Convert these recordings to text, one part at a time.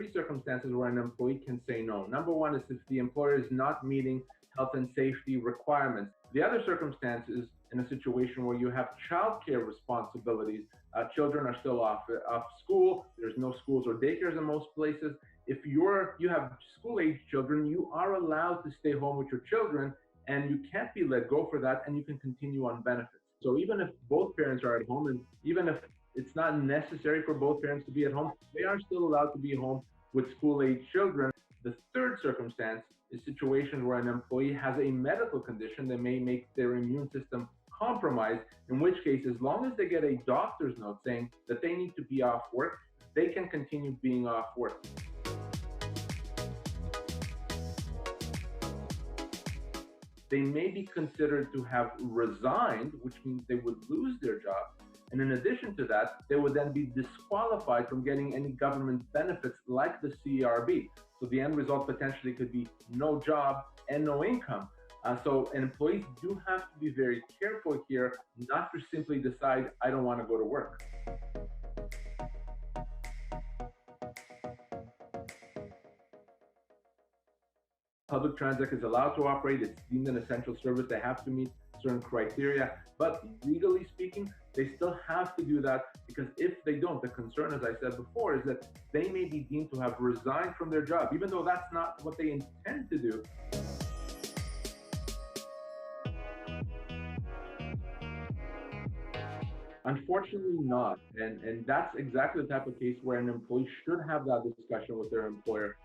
three circumstances where an employee can say no. Number one is if the employer is not meeting health and safety requirements. The other circumstance is in a situation where you have childcare responsibilities. Children are still off school. There's no schools or daycares in most places. If you have school-age children, you are allowed to stay home with your children, and you can't be let go for that, and you can continue on benefits. So even if both parents are at home, and even if it's not necessary for both parents to be at home, they are still allowed to be home with school-age children. The third circumstance is situations where an employee has a medical condition that may make their immune system compromised, in which case, as long as they get a doctor's note saying that they need to be off work, they can continue being off work. They may be considered to have resigned, which means they would lose their job. And in addition to that, they would then be disqualified from getting any government benefits like the CERB. So the end result potentially could be no job and no income. So employees do have to be very careful here, not to simply decide, I don't want to go to work. Public transit is allowed to operate. It's deemed an essential service. They have to meet certain criteria, but legally speaking, they still have to do that, because if they don't, the concern, as I said before, is that they may be deemed to have resigned from their job, even though that's not what they intend to do. Unfortunately not, and that's exactly the type of case where an employee should have that discussion with their employer.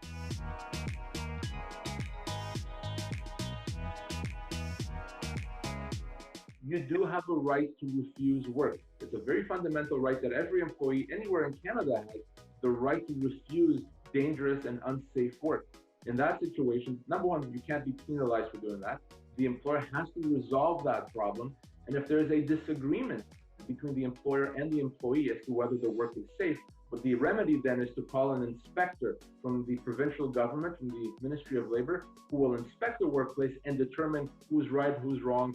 You do have a right to refuse work. It's a very fundamental right that every employee anywhere in Canada has, the right to refuse dangerous and unsafe work. In that situation, number one, you can't be penalized for doing that. The employer has to resolve that problem. And if there is a disagreement between the employer and the employee as to whether the work is safe, but the remedy then is to call an inspector from the provincial government, from the Ministry of Labor, who will inspect the workplace and determine who's right, who's wrong.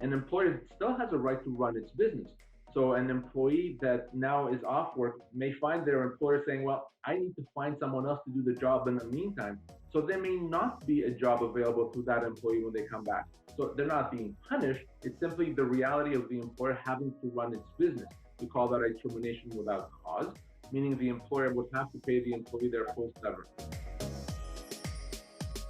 An employer still has a right to run its business. So an employee that now is off work may find their employer saying, well, I need to find someone else to do the job in the meantime. So there may not be a job available to that employee when they come back. So they're not being punished. It's simply the reality of the employer having to run its business. We call that a termination without cause, meaning the employer would have to pay the employee their full severance.